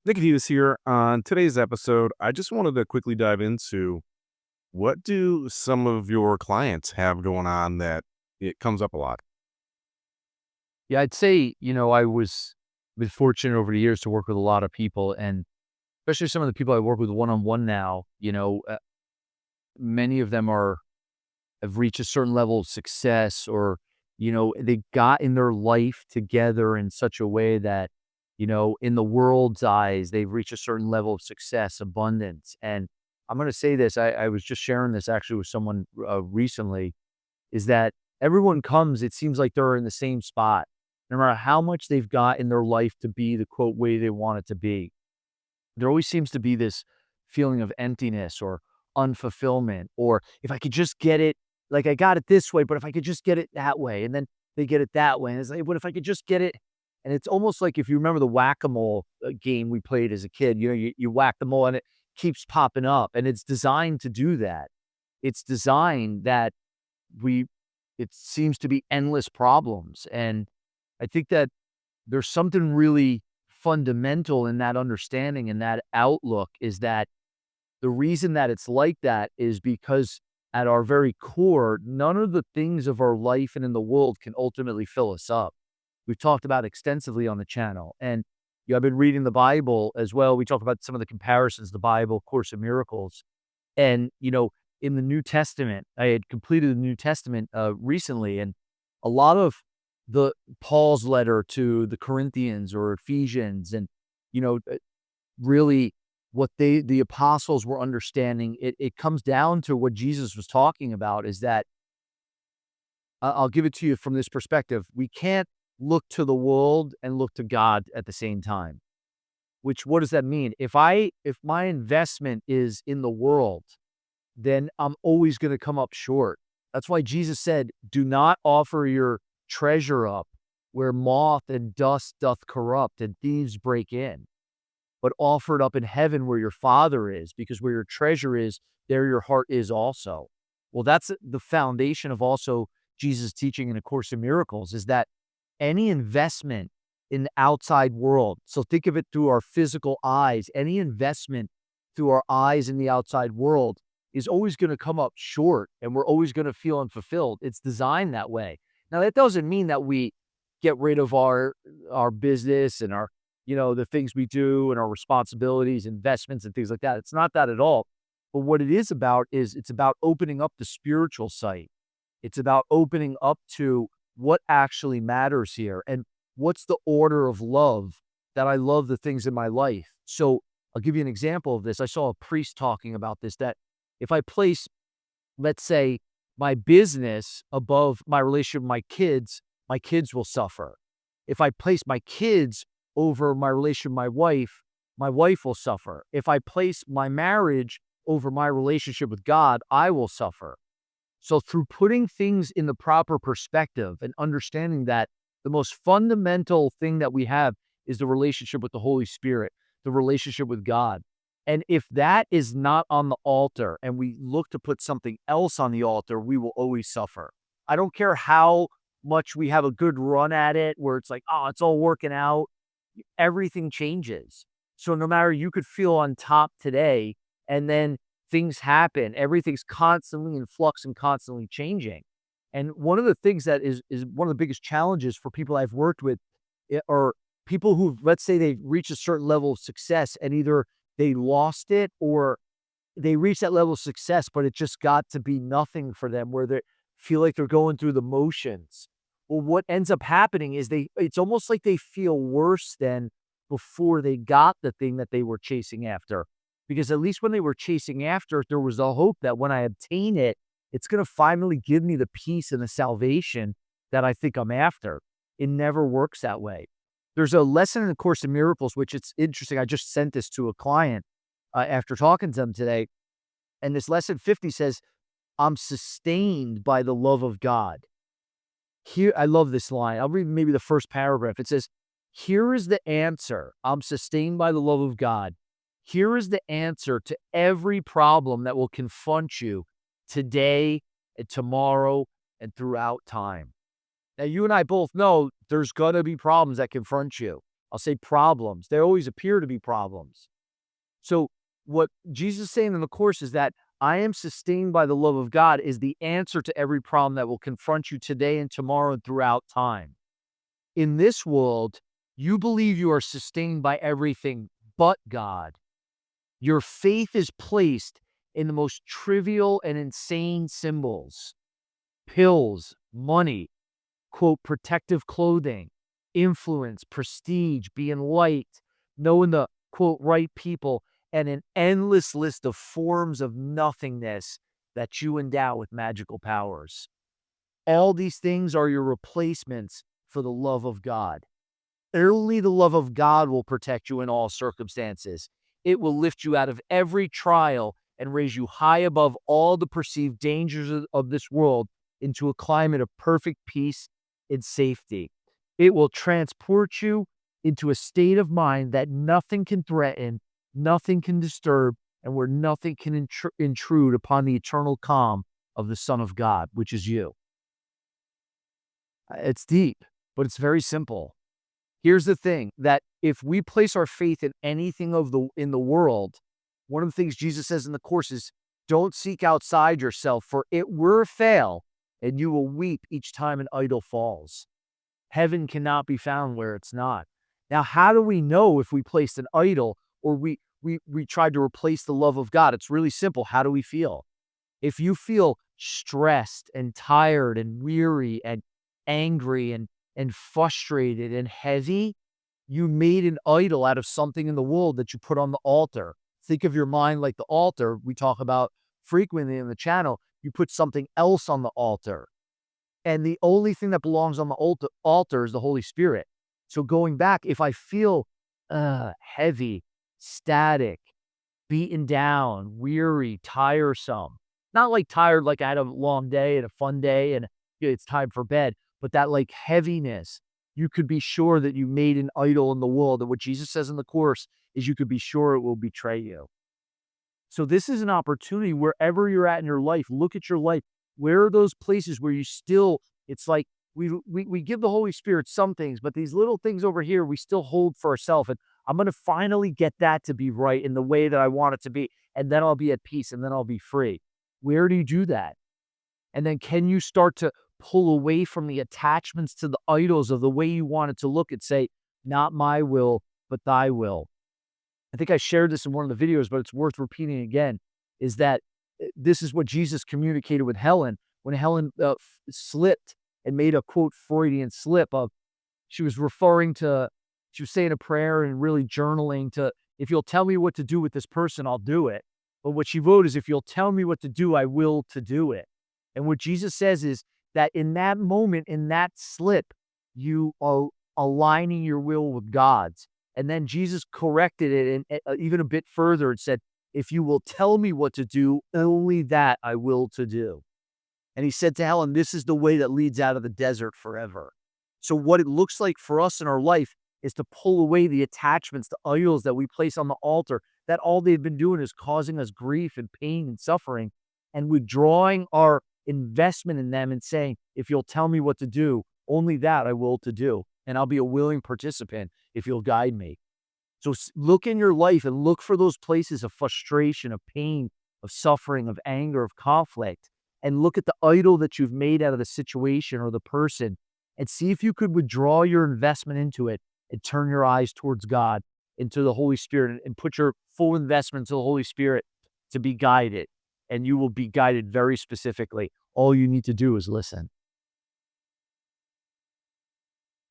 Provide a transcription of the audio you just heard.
Nicodemus here. On today's episode, I just wanted to quickly dive into what do some of your clients have going on that it comes up a lot? Yeah, I'd say, I was been fortunate over the years to work with a lot of people, and especially some of the people I work with one-on-one now, many of them have reached a certain level of success, or, they got in their life together in such a way that, in the world's eyes, they've reached a certain level of success, abundance. And I'm going to say this, I was just sharing this actually with someone recently, is that everyone comes, it seems like they're in the same spot, no matter how much they've got in their life to be the quote way they want it to be. There always seems to be this feeling of emptiness or unfulfillment, or if I could just get it, like I got it this way, but if I could just get it that way, and then they get it that way. And it's like, but if I could just get it, and it's almost like if you remember the whack-a-mole game we played as a kid, you whack the mole and it keeps popping up, and it's designed to do that. It's designed that we it seems to be endless problems. And I think that there's something really fundamental in that understanding and that outlook, is that the reason that it's like that is because at our very core, none of the things of our life and in the world can ultimately fill us up. We've talked about extensively on the channel. And I've been reading the Bible as well. We talk about some of the comparisons, the Bible, Course in Miracles. And, in the New Testament, I had completed the New Testament recently, and a lot of the Paul's letter to the Corinthians or Ephesians, and, you know, uh, really what the apostles were understanding, it comes down to what Jesus was talking about, is that I'll give it to you from this perspective. We can't look to the world and look to God at the same time. Which, what does that mean? If my investment is in the world, then I'm always gonna come up short. That's why Jesus said, "Do not offer your treasure up where moth and dust doth corrupt and thieves break in, but offer it up in heaven where your Father is, because where your treasure is, there your heart is also." Well, that's the foundation of also Jesus' teaching in A Course in Miracles, is that any investment in the outside world, so think of it through our physical eyes, any investment through our eyes in the outside world is always gonna come up short, and we're always gonna feel unfulfilled. It's designed that way. Now, that doesn't mean that we get rid of our business and our, the things we do and our responsibilities, investments, and things like that. It's not that at all. But what it is about is it's about opening up the spiritual sight. It's about opening up to what actually matters here, and what's the order of love, that I love the things in my life. So I'll give you an example of this. I saw a priest talking about this, that if I place, let's say, my business above my relationship with my kids will suffer. If I place my kids over my relationship with my wife will suffer. If I place my marriage over my relationship with God, I will suffer. So through putting things in the proper perspective and understanding that the most fundamental thing that we have is the relationship with the Holy Spirit, the relationship with God. And if that is not on the altar and we look to put something else on the altar, we will always suffer. I don't care how much we have a good run at it, where it's like, oh, it's all working out. Everything changes. So no matter, you could feel on top today, and then things happen. Everything's constantly in flux and constantly changing. And one of the things that is one of the biggest challenges for people I've worked with, are people who, let's say, they've reached a certain level of success, and either they lost it or they reached that level of success, but it just got to be nothing for them, where they feel like they're going through the motions. Well, what ends up happening is it's almost like they feel worse than before they got the thing that they were chasing after. Because at least when they were chasing after it, there was a hope that when I obtain it, it's going to finally give me the peace and the salvation that I think I'm after. It never works that way. There's a lesson in the Course in Miracles, which, it's interesting. I just sent this to a client after talking to them today. And this lesson 50 says, "I'm sustained by the love of God." Here, I love this line. I'll read maybe the first paragraph. It says, "Here is the answer. I'm sustained by the love of God. Here is the answer to every problem that will confront you today and tomorrow and throughout time." Now, you and I both know there's going to be problems that confront you. I'll say problems. They always appear to be problems. So what Jesus is saying in the Course is that I am sustained by the love of God is the answer to every problem that will confront you today and tomorrow and throughout time. In this world, you believe you are sustained by everything but God. Your faith is placed in the most trivial and insane symbols: pills, money, quote, protective clothing, influence, prestige, being liked, knowing the, quote, right people, and an endless list of forms of nothingness that you endow with magical powers. All these things are your replacements for the love of God. Only the love of God will protect you in all circumstances. It will lift you out of every trial and raise you high above all the perceived dangers of this world into a climate of perfect peace and safety. It will transport you into a state of mind that nothing can threaten, nothing can disturb, and where nothing can intrude upon the eternal calm of the Son of God, which is you. It's deep, but it's very simple. Here's the thing, that if we place our faith in anything in the world, one of the things Jesus says in the Course is, don't seek outside yourself, for it will fail, and you will weep each time an idol falls. Heaven cannot be found where it's not. Now, how do we know if we placed an idol or we tried to replace the love of God? It's really simple. How do we feel? If you feel stressed and tired and weary and angry and frustrated and heavy, you made an idol out of something in the world that you put on the altar. Think of your mind like the altar we talk about frequently in the channel. You put something else on the altar. And the only thing that belongs on the altar is the Holy Spirit. So going back, if I feel heavy, static, beaten down, weary, tiresome, not like tired like I had a long day and a fun day and it's time for bed, but that like heaviness, you could be sure that you made an idol in the world. And what Jesus says in the Course is you could be sure it will betray you. So this is an opportunity wherever you're at in your life. Look at your life. Where are those places where you still, it's like we give the Holy Spirit some things, but these little things over here, we still hold for ourselves. And I'm going to finally get that to be right in the way that I want it to be. And then I'll be at peace and then I'll be free. Where do you do that? And then can you start to pull away from the attachments to the idols of the way you want it to look and say, not my will, but thy will? I think I shared this in one of the videos, but it's worth repeating again, is that this is what Jesus communicated with Helen when Helen slipped and made a, quote, Freudian slip of, she was saying a prayer and really journaling to, if you'll tell me what to do with this person, I'll do it. But what she wrote is, if you'll tell me what to do, I will to do it. And what Jesus says is that in that moment, in that slip, you are aligning your will with God's. And then Jesus corrected it and even a bit further and said, if you will tell me what to do, only that I will to do. And he said to Helen, this is the way that leads out of the desert forever. So what it looks like for us in our life is to pull away the attachments, the idols that we place on the altar, that all they've been doing is causing us grief and pain and suffering, and withdrawing our investment in them and saying, if you'll tell me what to do, only that I will to do. And I'll be a willing participant if you'll guide me. So look in your life and look for those places of frustration, of pain, of suffering, of anger, of conflict, and look at the idol that you've made out of the situation or the person and see if you could withdraw your investment into it and turn your eyes towards God, into the Holy Spirit, and put your full investment into the Holy Spirit to be guided. And you will be guided very specifically. All you need to do is listen.